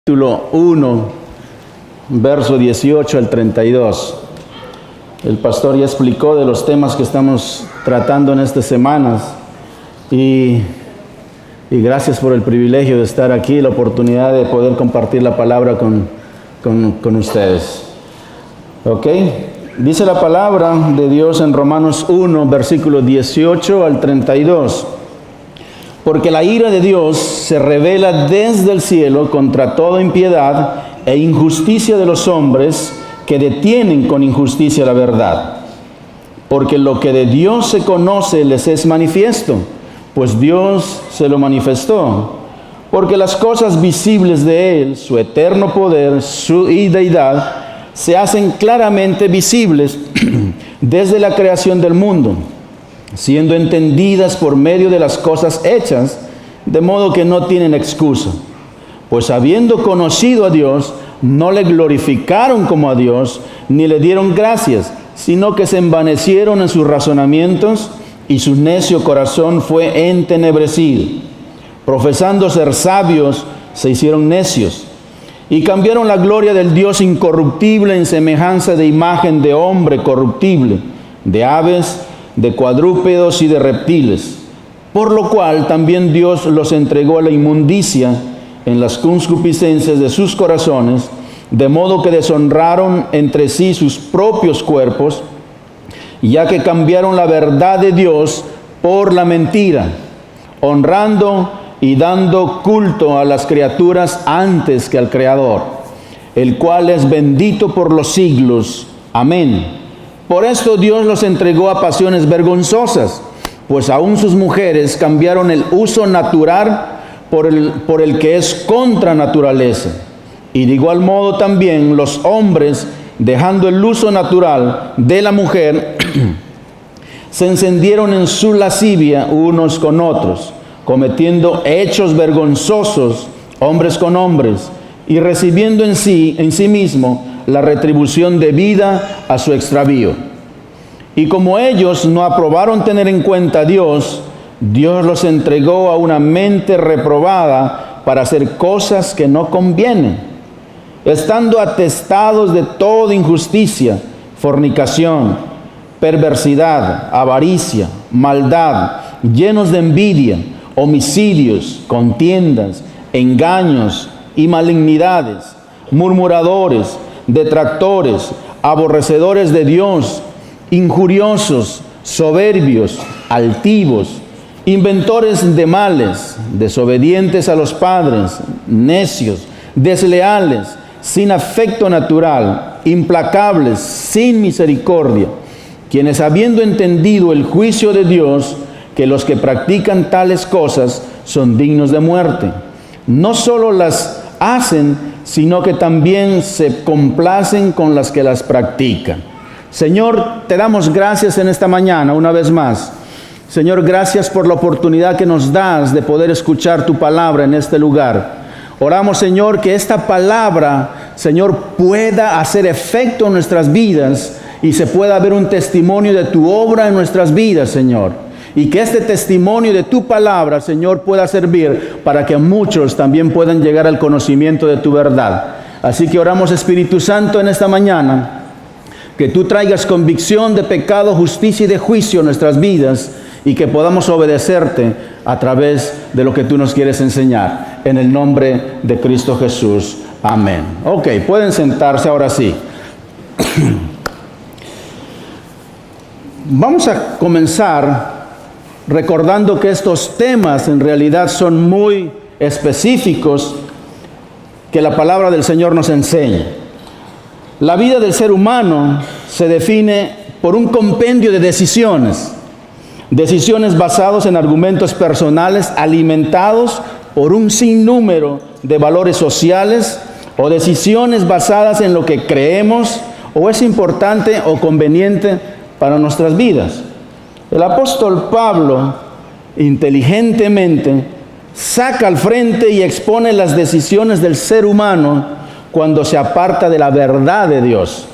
capítulo 1, verso 18 al 32. El pastor ya explicó de los temas que estamos tratando en estas semanas y gracias por el privilegio de estar aquí, la oportunidad de poder compartir la palabra con ustedes. ¿Ok? Dice la palabra de Dios en Romanos 1, versículo 18 al 32. Porque la ira de Dios se revela desde el cielo contra toda impiedad e injusticia de los hombres que detienen con injusticia la verdad. Porque lo que de Dios se conoce les es manifiesto, pues Dios se lo manifestó. Porque las cosas visibles de Él, su eterno poder, su deidad, se hacen claramente visibles desde la creación del mundo, siendo entendidas por medio de las cosas hechas, de modo que no tienen excusa. Pues habiendo conocido a Dios, no le glorificaron como a Dios, ni le dieron gracias, sino que se envanecieron en sus razonamientos, y su necio corazón fue entenebrecido. Profesando ser sabios, se hicieron necios, y cambiaron la gloria del Dios incorruptible en semejanza de imagen de hombre corruptible, de aves, de cuadrúpedos y de reptiles, por lo cual también Dios los entregó a la inmundicia en las concupiscencias de sus corazones, de modo que deshonraron entre sí sus propios cuerpos, ya que cambiaron la verdad de Dios por la mentira, honrando y dando culto a las criaturas antes que al Creador, el cual es bendito por los siglos. Amén. Por esto Dios los entregó a pasiones vergonzosas, pues aún sus mujeres cambiaron el uso natural por el que es contra naturaleza. Y de igual modo también los hombres, dejando el uso natural de la mujer, se encendieron en su lascivia unos con otros, cometiendo hechos vergonzosos hombres con hombres, y recibiendo en sí mismo la retribución debida a su extravío. Y como ellos no aprobaron tener en cuenta a Dios, Dios los entregó a una mente reprobada para hacer cosas que no convienen, estando atestados de toda injusticia, fornicación, perversidad, avaricia, maldad, llenos de envidia, homicidios, contiendas, engaños y malignidades, murmuradores, detractores, aborrecedores de Dios, injuriosos, soberbios, altivos, inventores de males, desobedientes a los padres, necios, desleales, sin afecto natural, implacables, sin misericordia, quienes habiendo entendido el juicio de Dios, que los que practican tales cosas son dignos de muerte, no solo las hacen, sino que también se complacen con las que las practican. Señor, te damos gracias en esta mañana una vez más. Señor, gracias por la oportunidad que nos das de poder escuchar tu palabra en este lugar. Oramos, Señor, que esta palabra, Señor, pueda hacer efecto en nuestras vidas y se pueda ver un testimonio de tu obra en nuestras vidas, Señor. Y que este testimonio de tu palabra, Señor, pueda servir para que muchos también puedan llegar al conocimiento de tu verdad. Así que oramos, Espíritu Santo, en esta mañana, que tú traigas convicción de pecado, justicia y de juicio en nuestras vidas y que podamos obedecerte a través de lo que tú nos quieres enseñar. En el nombre de Cristo Jesús. Amén. Ok, pueden sentarse ahora sí. Vamos a comenzar recordando que estos temas en realidad son muy específicos que la palabra del Señor nos enseña. La vida del ser humano se define por un compendio de decisiones basadas en argumentos personales alimentados por un sinnúmero de valores sociales o decisiones basadas en lo que creemos o es importante o conveniente para nuestras vidas. El apóstol Pablo, inteligentemente, saca al frente y expone las decisiones del ser humano cuando se aparta de la verdad de Dios,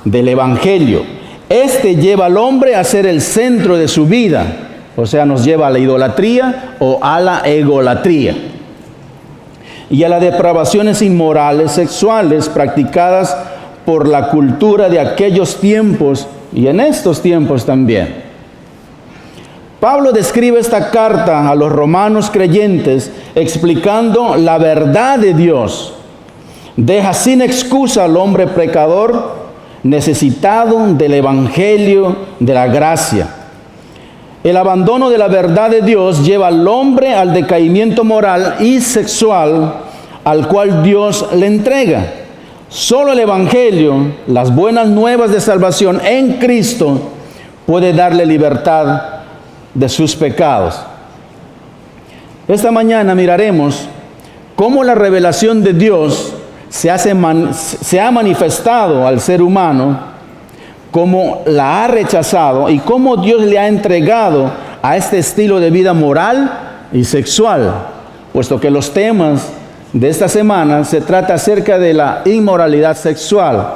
del Evangelio. Este lleva al hombre a ser el centro de su vida, o sea, nos lleva a la idolatría o a la egolatría. y a las depravaciones inmorales sexuales practicadas por la cultura de aquellos tiempos y en estos tiempos también. Pablo describe esta carta a los romanos creyentes explicando la verdad de Dios. Deja sin excusa al hombre pecador necesitado del evangelio de la gracia. El abandono de la verdad de Dios lleva al hombre al decaimiento moral y sexual al cual Dios le entrega. Solo el evangelio, las buenas nuevas de salvación en Cristo, puede darle libertad de sus pecados. Esta mañana miraremos cómo la revelación de Dios se ha manifestado al ser humano, cómo la ha rechazado y cómo Dios le ha entregado a este estilo de vida moral y sexual, puesto que los temas de esta semana se trata acerca de la inmoralidad sexual.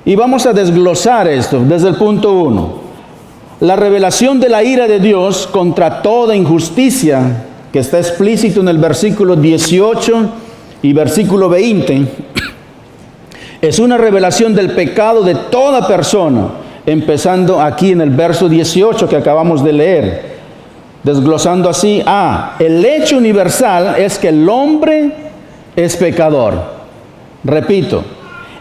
Y vamos a desglosar esto desde el punto 1. La revelación de la ira de Dios contra toda injusticia, que está explícito en el versículo 18 y versículo 20, es una revelación del pecado de toda persona, empezando aquí en el verso 18 que acabamos de leer, desglosando así: el hecho universal es que el hombre es pecador. Repito,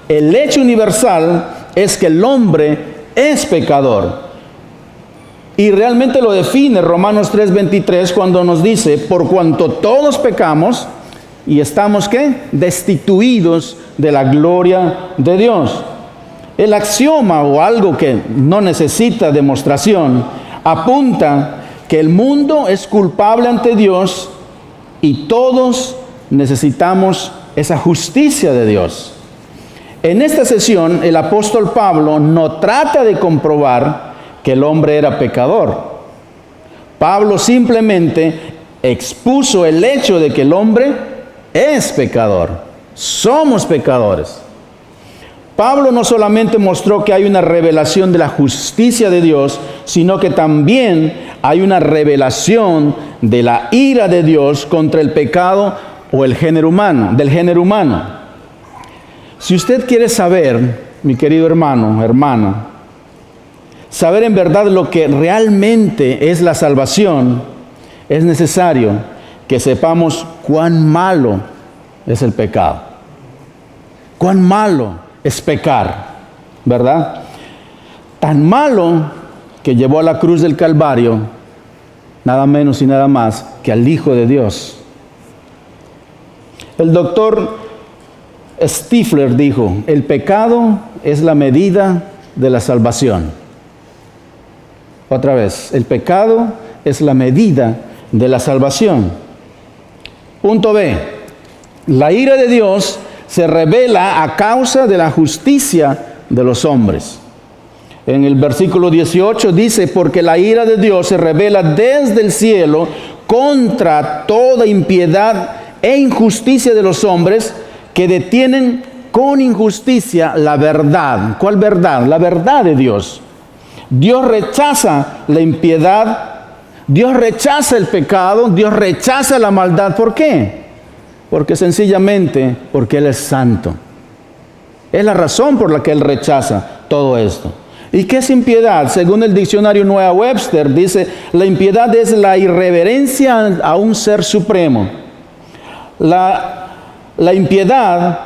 el hecho universal es que el hombre es pecador. Y realmente lo define Romanos 3:23 cuando nos dice: por cuanto todos pecamos y estamos ¿qué? Destituidos de la gloria de Dios. El axioma, o algo que no necesita demostración, apunta que el mundo es culpable ante Dios y todos necesitamos esa justicia de Dios. En esta sesión el apóstol Pablo no trata de comprobar que el hombre era pecador. Pablo simplemente expuso el hecho de que el hombre es pecador. Somos pecadores. Pablo no solamente mostró que hay una revelación de la justicia de Dios, sino que también hay una revelación de la ira de Dios contra el pecado o el género humano, del género humano. Si usted quiere saber, mi querido hermano, hermana, saber en verdad lo que realmente es la salvación, es necesario que sepamos cuán malo es el pecado. Cuán malo es pecar, ¿verdad? Tan malo que llevó a la cruz del Calvario nada menos y nada más que al Hijo de Dios. El doctor Stifler dijo: el pecado es la medida de la salvación. Otra vez, el pecado es la medida de la salvación. Punto B. La ira de Dios se revela a causa de la justicia de los hombres. En el versículo 18 dice: porque la ira de Dios se revela desde el cielo contra toda impiedad e injusticia de los hombres que detienen con injusticia la verdad. ¿Cuál verdad? La verdad de Dios. Dios rechaza la impiedad, Dios rechaza el pecado, Dios rechaza la maldad. ¿Por qué? Porque sencillamente porque Él es santo. Es la razón por la que Él rechaza todo esto. ¿Y qué es impiedad? Según el diccionario Nueva Webster, dice: la impiedad es la irreverencia a un ser supremo. La impiedad,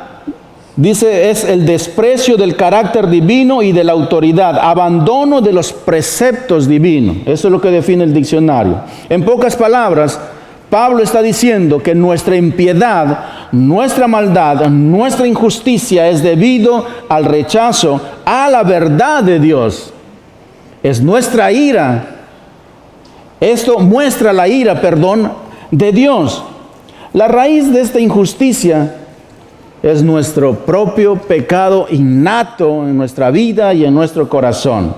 dice, es el desprecio del carácter divino y de la autoridad, abandono de los preceptos divinos. Eso es lo que define el diccionario. En pocas palabras, Pablo está diciendo que nuestra impiedad, nuestra maldad, nuestra injusticia es debido al rechazo a la verdad de Dios. Es nuestra ira. Esto muestra la ira, de Dios. La raíz de esta injusticia es nuestro propio pecado innato en nuestra vida y en nuestro corazón.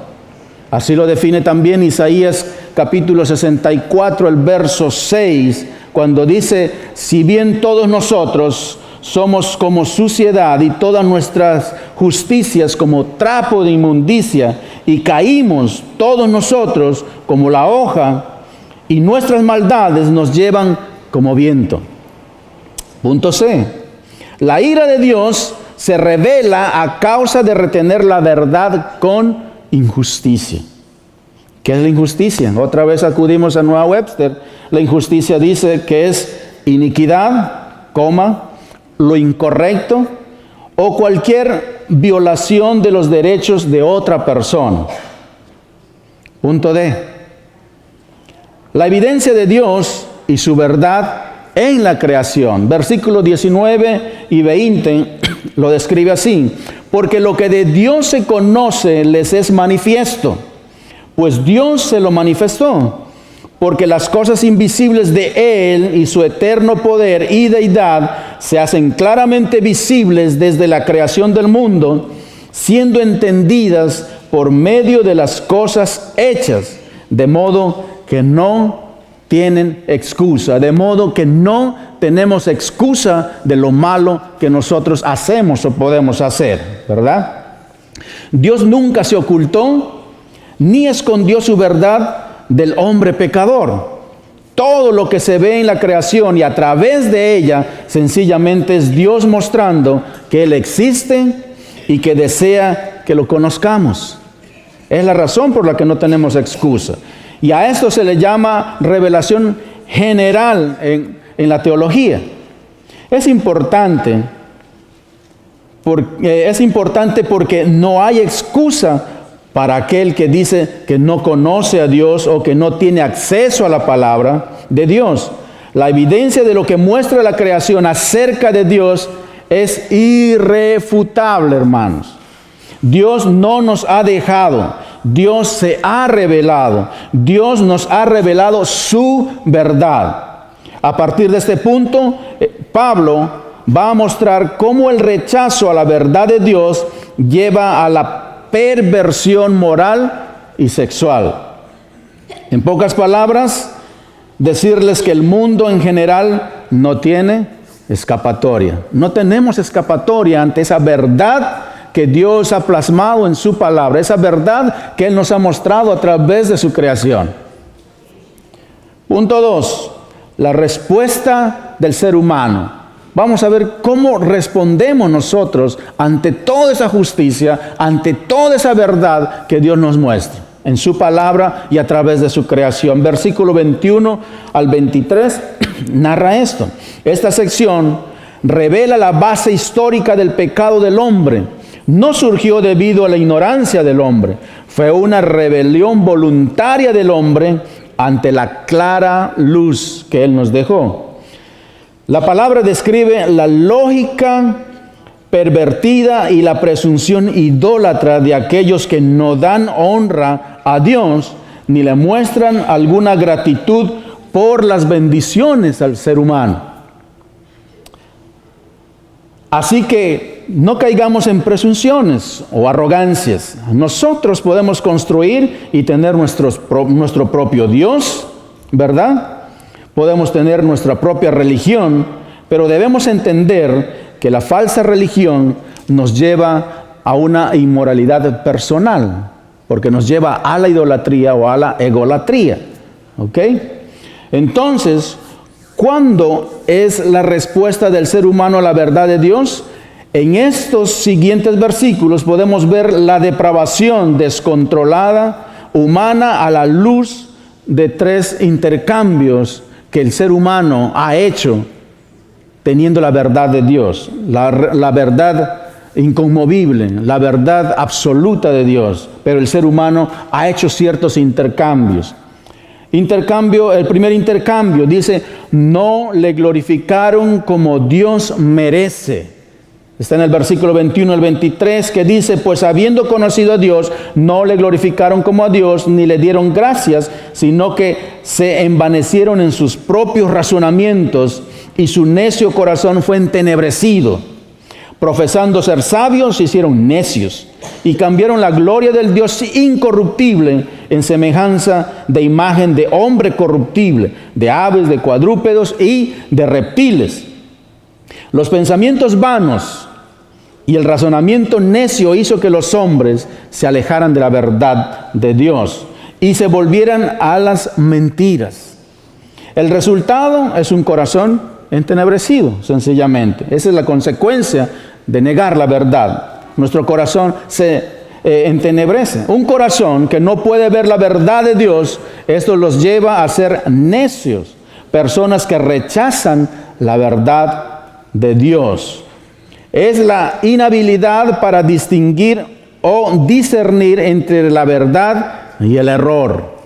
Así lo define también Isaías capítulo 64, el verso 6, cuando dice: si bien todos nosotros somos como suciedad y todas nuestras justicias como trapo de inmundicia, y caímos todos nosotros como la hoja, y nuestras maldades nos llevan como viento. Punto C. La ira de Dios se revela a causa de retener la verdad con injusticia. ¿Qué es la injusticia? Otra vez acudimos a Noah Webster. La injusticia dice que es iniquidad, lo incorrecto o cualquier violación de los derechos de otra persona. Punto D. La evidencia de Dios y su verdad en la creación. Versículos 19 y 20 lo describe así. Porque lo que de Dios se conoce les es manifiesto, pues Dios se lo manifestó. Porque las cosas invisibles de Él y su eterno poder y deidad se hacen claramente visibles desde la creación del mundo, siendo entendidas por medio de las cosas hechas, de modo que no tienen excusa, de modo que no tenemos excusa de lo malo que nosotros hacemos o podemos hacer, ¿verdad? Dios nunca se ocultó ni escondió su verdad del hombre pecador. Todo lo que se ve en la creación y a través de ella sencillamente es Dios mostrando que Él existe y que desea que lo conozcamos. Es la razón por la que no tenemos excusa. Y a esto se le llama revelación general en la teología. Es importante porque no hay excusa para aquel que dice que no conoce a Dios o que no tiene acceso a la palabra de Dios. La evidencia de lo que muestra la creación acerca de Dios es irrefutable, hermanos. Dios no nos ha dejado. Dios se ha revelado. Dios nos ha revelado su verdad. A partir de este punto, Pablo va a mostrar cómo el rechazo a la verdad de Dios lleva a la perversión moral y sexual. En pocas palabras, decirles que el mundo en general no tiene escapatoria. No tenemos escapatoria ante esa verdad que Dios ha plasmado en su palabra, esa verdad que Él nos ha mostrado a través de su creación. Punto 2. La respuesta del ser humano. Vamos a ver cómo respondemos nosotros ante toda esa justicia, ante toda esa verdad que Dios nos muestra en su palabra y a través de su creación. Versículo 21 al 23 narra esto. Esta sección revela la base histórica del pecado del hombre. No surgió debido a la ignorancia del hombre. Fue una rebelión voluntaria del hombre ante la clara luz que Él nos dejó. La palabra describe la lógica pervertida y la presunción idólatra de aquellos que no dan honra a Dios ni le muestran alguna gratitud por las bendiciones al ser humano. Así que no caigamos en presunciones o arrogancias. Nosotros podemos construir y tener nuestro propio Dios, ¿verdad? Podemos tener nuestra propia religión, pero debemos entender que la falsa religión nos lleva a una inmoralidad personal, porque nos lleva a la idolatría o a la egolatría. ¿Ok? Entonces, ¿cuándo es la respuesta del ser humano a la verdad de Dios? En estos siguientes versículos podemos ver la depravación descontrolada humana a la luz de tres intercambios que el ser humano ha hecho teniendo la verdad de Dios, la verdad inconmovible, la verdad absoluta de Dios. Pero el ser humano ha hecho ciertos intercambios. El primer intercambio dice, no le glorificaron como Dios merece. Está en el versículo 21 al 23 que dice, pues habiendo conocido a Dios, no le glorificaron como a Dios, ni le dieron gracias, sino que se envanecieron en sus propios razonamientos y su necio corazón fue entenebrecido. Profesando ser sabios, se hicieron necios y cambiaron la gloria del Dios incorruptible en semejanza de imagen de hombre corruptible, de aves, de cuadrúpedos y de reptiles. Los pensamientos vanos y el razonamiento necio hizo que los hombres se alejaran de la verdad de Dios y se volvieran a las mentiras. El resultado es un corazón entenebrecido, sencillamente. Esa es la consecuencia de negar la verdad. Nuestro corazón se entenebrece. Un corazón que no puede ver la verdad de Dios, esto los lleva a ser necios, personas que rechazan la verdad de Dios. Es la inhabilidad para distinguir o discernir entre la verdad y el error.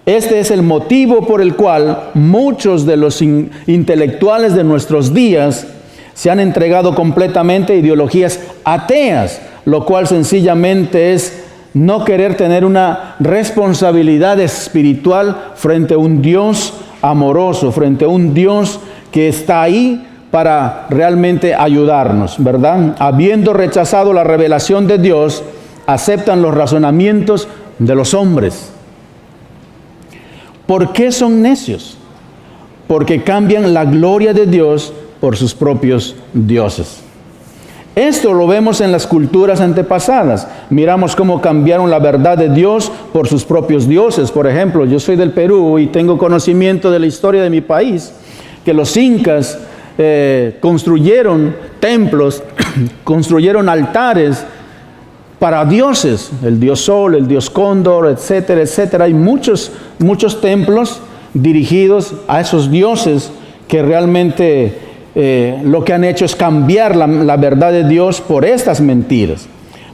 Este es el motivo por el cual muchos de los intelectuales de nuestros días se han entregado completamente a ideologías ateas, lo cual sencillamente es no querer tener una responsabilidad espiritual frente a un Dios amoroso, frente a un Dios que está ahí para realmente ayudarnos, ¿verdad? Habiendo rechazado la revelación de Dios, aceptan los razonamientos de los hombres. ¿Por qué son necios? Porque cambian la gloria de Dios por sus propios dioses. Esto lo vemos en las culturas antepasadas. Miramos cómo cambiaron la verdad de Dios por sus propios dioses. Por ejemplo, yo soy del Perú y tengo conocimiento de la historia de mi país, que los incas construyeron templos, construyeron altares para dioses, el dios Sol, el dios Cóndor, etcétera, etcétera. Hay muchos templos dirigidos a esos dioses que realmente lo que han hecho es cambiar la verdad de Dios por estas mentiras.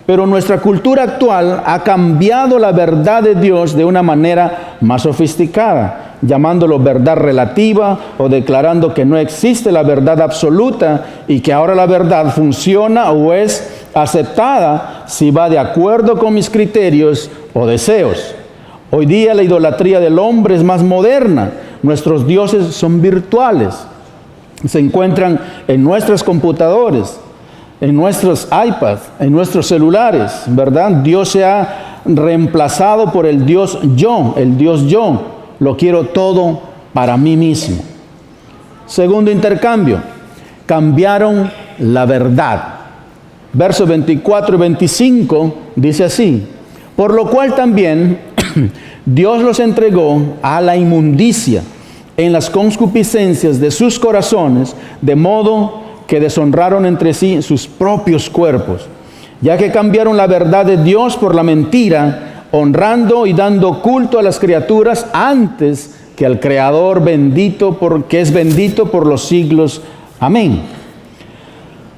Pero nuestra cultura actual ha cambiado la verdad de Dios de una manera más sofisticada, llamándolo verdad relativa o declarando que no existe la verdad absoluta y que ahora la verdad funciona o es aceptada si va de acuerdo con mis criterios o deseos. Hoy día la idolatría del hombre es más moderna. Nuestros dioses son virtuales. Se encuentran en nuestros computadores, en nuestros iPads, en nuestros celulares, ¿verdad? Dios se ha reemplazado por el Dios yo, el Dios yo. Lo quiero todo para mí mismo. Segundo intercambio, cambiaron la verdad. Versos 24 y 25 dice así: por lo cual también Dios los entregó a la inmundicia en las concupiscencias de sus corazones, de modo que deshonraron entre sí sus propios cuerpos, ya que cambiaron la verdad de Dios por la mentira, honrando y dando culto a las criaturas antes que al Creador bendito, porque es bendito por los siglos. Amén.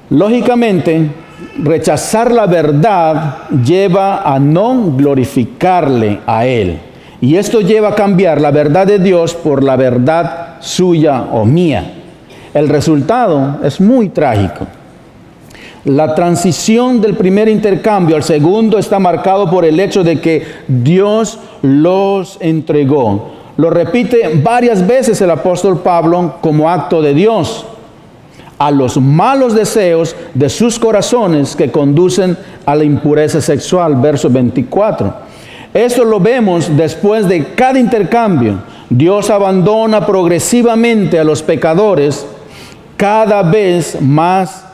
Lógicamente, rechazar la verdad lleva a no glorificarle a Él. Y esto lleva a cambiar la verdad de Dios por la verdad suya o mía. El resultado es muy trágico. La transición del primer intercambio al segundo está marcado por el hecho de que Dios los entregó. Lo repite varias veces el apóstol Pablo como acto de Dios a los malos deseos de sus corazones que conducen a la impureza sexual. Verso 24. Esto lo vemos después de cada intercambio. Dios abandona progresivamente a los pecadores cada vez más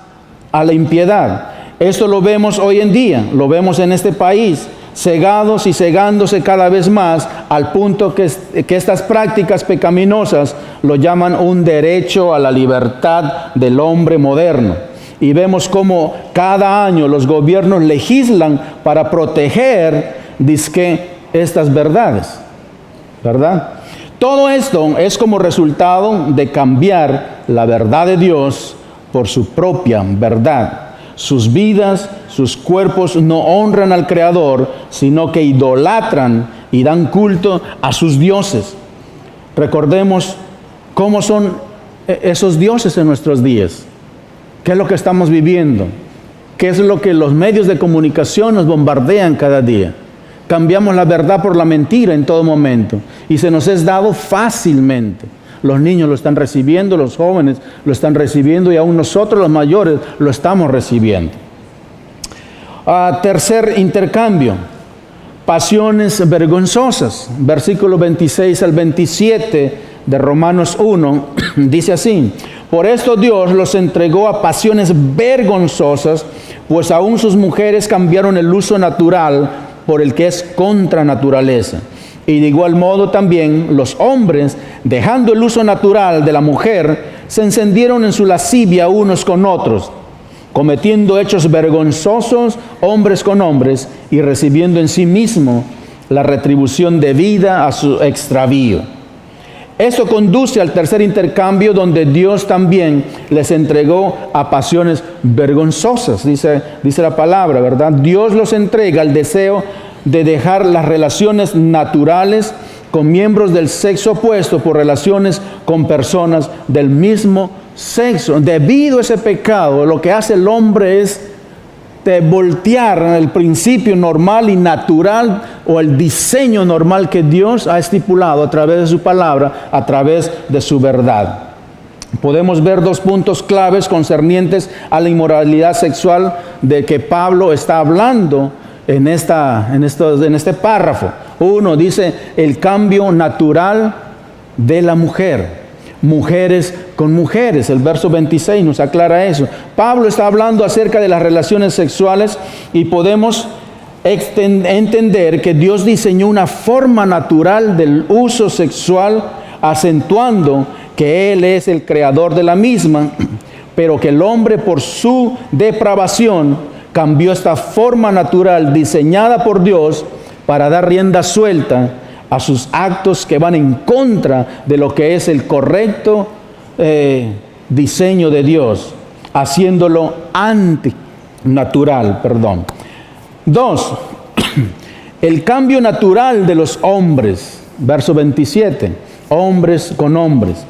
a la impiedad. Esto lo vemos hoy en día, lo vemos en este país, cegados y cegándose cada vez más al punto que estas prácticas pecaminosas lo llaman un derecho a la libertad del hombre moderno. Y vemos cómo cada año los gobiernos legislan para proteger estas verdades, ¿verdad? Todo esto es como resultado de cambiar la verdad de Dios por su propia verdad. Sus vidas, sus cuerpos no honran al Creador, sino que idolatran y dan culto a sus dioses. Recordemos cómo son esos dioses en nuestros días. ¿Qué es lo que estamos viviendo? ¿Qué es lo que los medios de comunicación nos bombardean cada día? Cambiamos la verdad por la mentira en todo momento y se nos es dado fácilmente. Los niños lo están recibiendo, los jóvenes lo están recibiendo y aún nosotros los mayores lo estamos recibiendo. Tercer intercambio, pasiones vergonzosas. Versículo 26 al 27 de Romanos 1 dice así: por esto Dios los entregó a pasiones vergonzosas, pues aún sus mujeres cambiaron el uso natural por el que es contra naturaleza. Y de igual modo también los hombres dejando el uso natural de la mujer, se encendieron en su lascivia unos con otros, cometiendo hechos vergonzosos hombres con hombres y recibiendo en sí mismo la retribución debida a su extravío. Esto conduce al tercer intercambio, donde Dios también les entregó a pasiones vergonzosas, dice la palabra, ¿verdad? Dios los entrega al deseo de dejar las relaciones naturales con miembros del sexo opuesto por relaciones con personas del mismo sexo. Debido a ese pecado, lo que hace el hombre es de voltear el principio normal y natural, o el diseño normal que Dios ha estipulado a través de su palabra, a través de su verdad. Podemos ver dos puntos claves concernientes a la inmoralidad sexual de que Pablo está hablando en este párrafo. Uno dice el cambio natural de la mujer. Mujeres con mujeres, el verso 26 nos aclara eso. Pablo está hablando acerca de las relaciones sexuales y podemos entender que Dios diseñó una forma natural del uso sexual, acentuando que Él es el creador de la misma, pero que el hombre, por su depravación, cambió esta forma natural diseñada por Dios para dar rienda suelta a sus actos que van en contra de lo que es el correcto diseño de Dios, haciéndolo antinatural. 2. El cambio natural de los hombres, verso 27, hombres con hombres.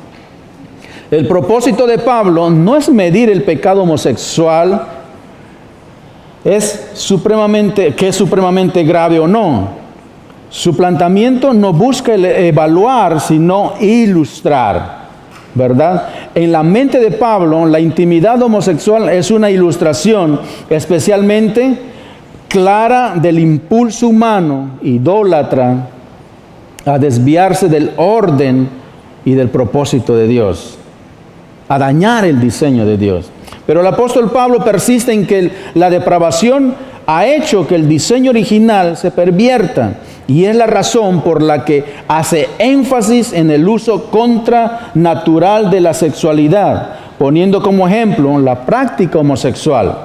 El propósito de Pablo no es medir el pecado homosexual, que es supremamente grave o no. Su planteamiento no busca evaluar, sino ilustrar, ¿verdad? En la mente de Pablo, la intimidad homosexual es una ilustración especialmente clara del impulso humano idólatra a desviarse del orden y del propósito de Dios, a dañar el diseño de Dios. Pero el apóstol Pablo persiste en que la depravación ha hecho que el diseño original se pervierta, y es la razón por la que hace énfasis en el uso contranatural de la sexualidad, poniendo como ejemplo la práctica homosexual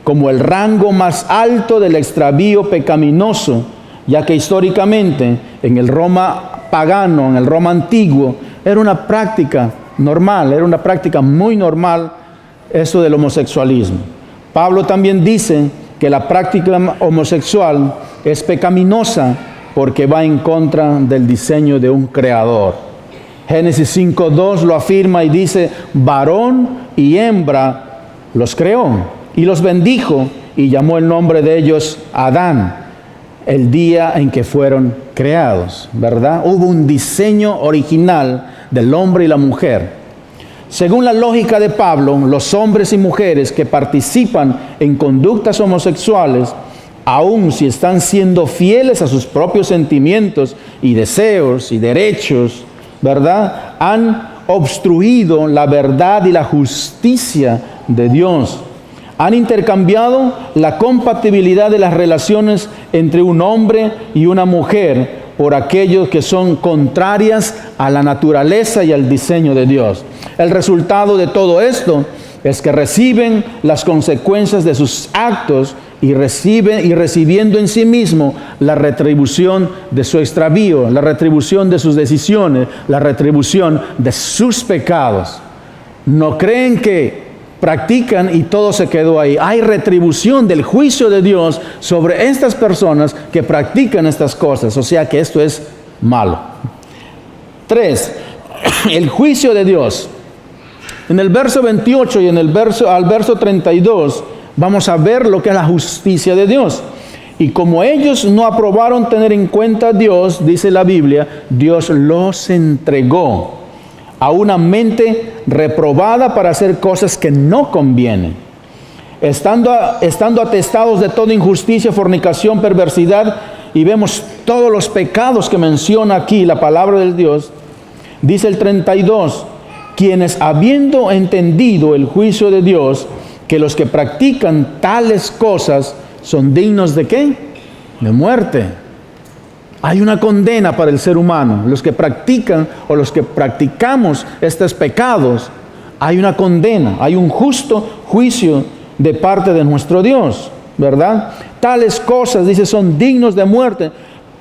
como el rango más alto del extravío pecaminoso, ya que históricamente en el Roma pagano, en el Roma antiguo, era una práctica normal, era una práctica muy normal eso del homosexualismo. Pablo también dice que la práctica homosexual es pecaminosa porque va en contra del diseño de un creador. Génesis 5:2 lo afirma y dice: varón y hembra los creó y los bendijo y llamó el nombre de ellos Adán, el día en que fueron creados, ¿verdad? Hubo un diseño original del hombre y la mujer. Según la lógica de Pablo, los hombres y mujeres que participan en conductas homosexuales, aun si están siendo fieles a sus propios sentimientos y deseos y derechos, ¿verdad?, han obstruido la verdad y la justicia de Dios. Han intercambiado la compatibilidad de las relaciones entre un hombre y una mujer por aquellos que son contrarias a la naturaleza y al diseño de Dios. El resultado de todo esto es que reciben las consecuencias de sus actos y recibiendo en sí mismo la retribución de su extravío, la retribución de sus decisiones, la retribución de sus pecados. No creen que practican y todo se quedó ahí. Hay retribución del juicio de Dios sobre estas personas que practican estas cosas. O sea que esto es malo. 3. El juicio de Dios. En el verso 28 y al verso 32 vamos a ver lo que es la justicia de Dios. Y como ellos no aprobaron tener en cuenta a Dios, dice la Biblia, Dios los entregó a una mente reprobada para hacer cosas que no convienen. Estando atestados de toda injusticia, fornicación, perversidad, y vemos todos los pecados que menciona aquí la palabra de Dios, dice el 32, quienes habiendo entendido el juicio de Dios, que los que practican tales cosas son dignos ¿de qué? De muerte. Hay una condena para el ser humano. Los que practican o los que practicamos estos pecados, hay una condena, hay un justo juicio de parte de nuestro Dios, ¿verdad? Tales cosas, dice, son dignos de muerte,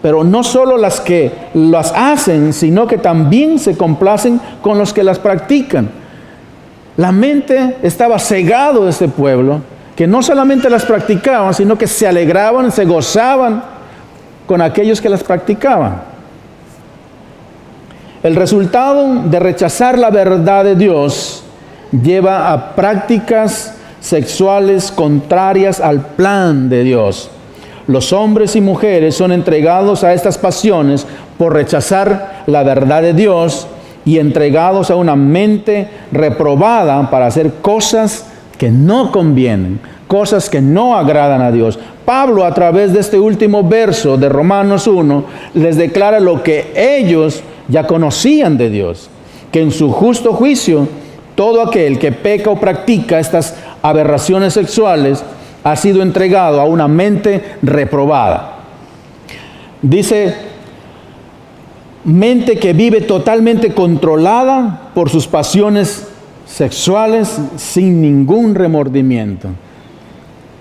pero no solo las que las hacen, sino que también se complacen con los que las practican. La mente estaba cegado de este pueblo, que no solamente las practicaban, sino que se alegraban, se gozaban con aquellos que las practicaban. El resultado de rechazar la verdad de Dios lleva a prácticas sexuales contrarias al plan de Dios. Los hombres y mujeres son entregados a estas pasiones por rechazar la verdad de Dios y entregados a una mente reprobada para hacer cosas que no convienen, cosas que no agradan a Dios. Pablo, a través de este último verso de Romanos 1, les declara lo que ellos ya conocían de Dios, que en su justo juicio, todo aquel que peca o practica estas aberraciones sexuales ha sido entregado a una mente reprobada. Dice, mente que vive totalmente controlada por sus pasiones sexuales sin ningún remordimiento.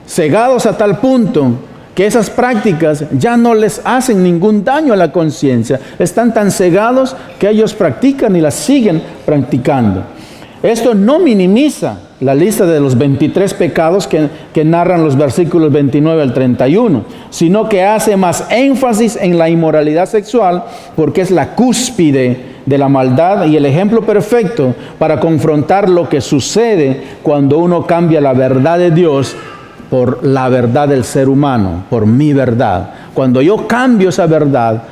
Cegados a tal punto que esas prácticas ya no les hacen ningún daño a la conciencia. Están tan cegados que ellos practican y las siguen practicando. Esto no minimiza la lista de los 23 pecados que narran los versículos 29 al 31, sino que hace más énfasis en la inmoralidad sexual porque es la cúspide de la maldad y el ejemplo perfecto para confrontar lo que sucede cuando uno cambia la verdad de Dios por la verdad del ser humano, por mi verdad. Cuando yo cambio esa verdad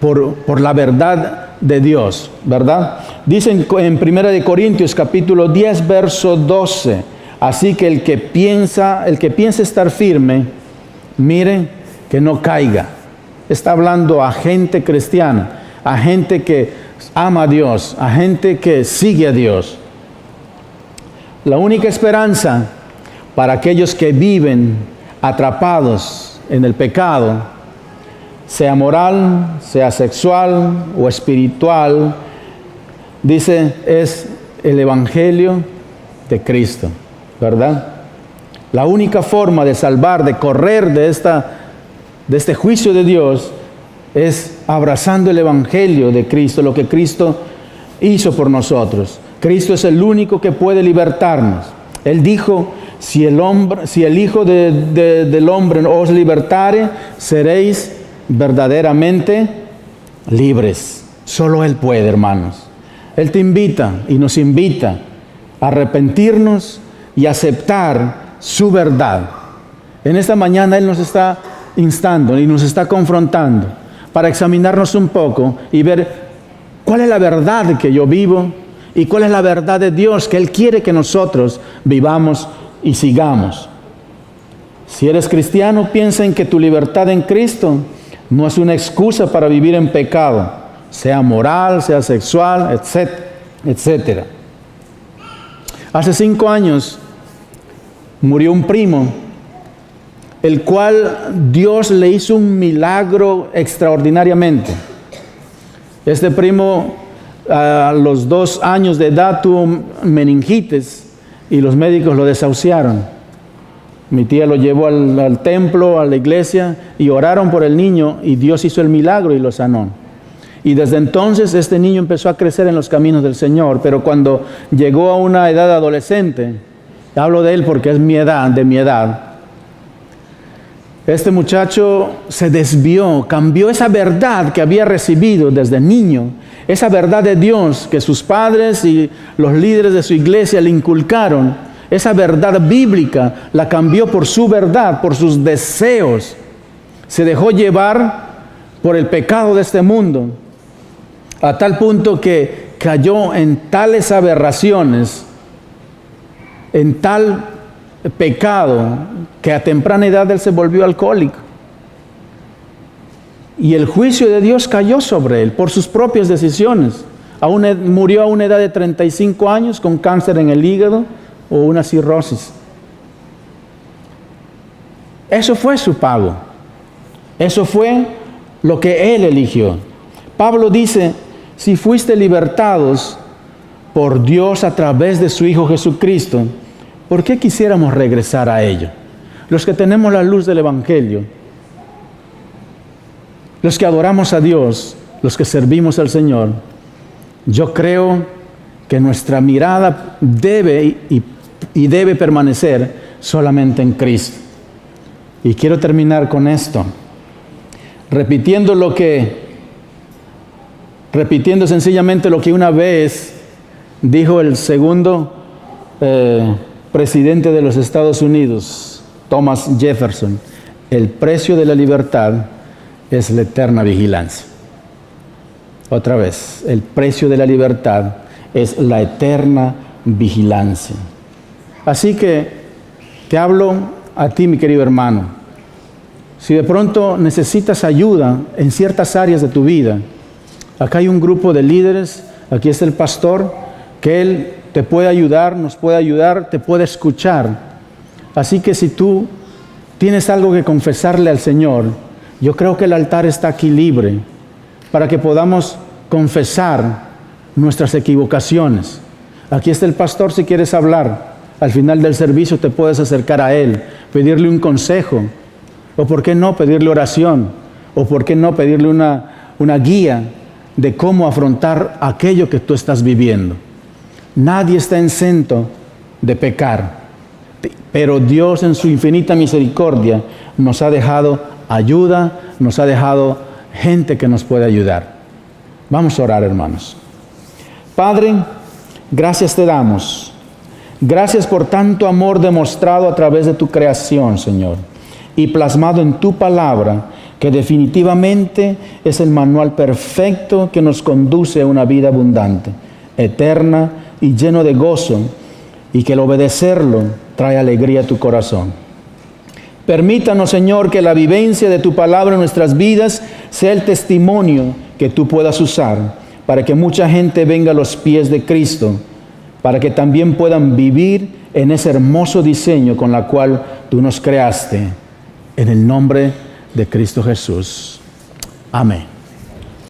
por la verdad de Dios, ¿verdad? Dicen en 1 Corintios capítulo 10, verso 12, así que el que piensa estar firme, mire que no caiga. Está hablando a gente cristiana, a gente que ama a Dios, a gente que sigue a Dios. La única esperanza para aquellos que viven atrapados en el pecado, sea moral, sea sexual o espiritual, dice, es el Evangelio de Cristo, ¿verdad? La única forma de salvar, de correr de este juicio de Dios, es abrazando el Evangelio de Cristo, lo que Cristo hizo por nosotros. Cristo es el único que puede libertarnos. Él dijo, si el Hijo del Hombre os libertare, seréis verdaderamente libres. Solo Él puede, hermanos. Él te invita y nos invita a arrepentirnos y aceptar su verdad. En esta mañana Él nos está instando y nos está confrontando para examinarnos un poco y ver cuál es la verdad que yo vivo y cuál es la verdad de Dios que Él quiere que nosotros vivamos y sigamos. Si eres cristiano, piensa en que tu libertad en Cristo no es una excusa para vivir en pecado, sea moral, sea sexual, etcétera. Hace 5 años murió un primo, el cual Dios le hizo un milagro extraordinariamente. Este primo a los 2 años de edad tuvo meningitis y los médicos lo desahuciaron. Mi tía lo llevó al templo, a la iglesia, y oraron por el niño, y Dios hizo el milagro y lo sanó. Y desde entonces este niño empezó a crecer en los caminos del Señor, pero cuando llegó a una edad adolescente, hablo de él porque es de mi edad, este muchacho se desvió, cambió esa verdad que había recibido desde niño, esa verdad de Dios que sus padres y los líderes de su iglesia le inculcaron. Esa verdad bíblica la cambió por su verdad, por sus deseos. Se dejó llevar por el pecado de este mundo, a tal punto que cayó en tales aberraciones, en tal pecado, que a temprana edad él se volvió alcohólico. Y el juicio de Dios cayó sobre él por sus propias decisiones. Murió a una edad de 35 años con cáncer en el hígado o una cirrosis. Eso fue su pago. Eso fue lo que Él eligió. Pablo dice, si fuiste libertados por Dios a través de su Hijo Jesucristo, ¿por qué quisiéramos regresar a ello? Los que tenemos la luz del Evangelio, los que adoramos a Dios, los que servimos al Señor, yo creo que nuestra mirada debe permanecer solamente en Cristo. Y quiero terminar con esto, repitiendo sencillamente lo que una vez dijo el segundo presidente de los Estados Unidos, Thomas Jefferson: el precio de la libertad es la eterna vigilancia. Otra vez, el precio de la libertad es la eterna vigilancia. Así que te hablo a ti, mi querido hermano. Si de pronto necesitas ayuda en ciertas áreas de tu vida, acá hay un grupo de líderes, aquí está el pastor, que él te puede ayudar, nos puede ayudar, te puede escuchar. Así que si tú tienes algo que confesarle al Señor, yo creo que el altar está aquí libre para que podamos confesar nuestras equivocaciones. Aquí está el pastor si quieres hablar. Al final del servicio te puedes acercar a él, pedirle un consejo, o por qué no pedirle oración, o por qué no pedirle una guía de cómo afrontar aquello que tú estás viviendo. Nadie está exento de pecar, pero Dios en su infinita misericordia nos ha dejado ayuda, nos ha dejado gente que nos puede ayudar. Vamos a orar, hermanos. Padre, gracias te damos. Gracias por tanto amor demostrado a través de tu creación, Señor, y plasmado en tu palabra, que definitivamente es el manual perfecto que nos conduce a una vida abundante, eterna y lleno de gozo, y que el obedecerlo trae alegría a tu corazón. Permítanos, Señor, que la vivencia de tu palabra en nuestras vidas sea el testimonio que tú puedas usar para que mucha gente venga a los pies de Cristo, para que también puedan vivir en ese hermoso diseño con la cual tú nos creaste. En el nombre de Cristo Jesús. Amén.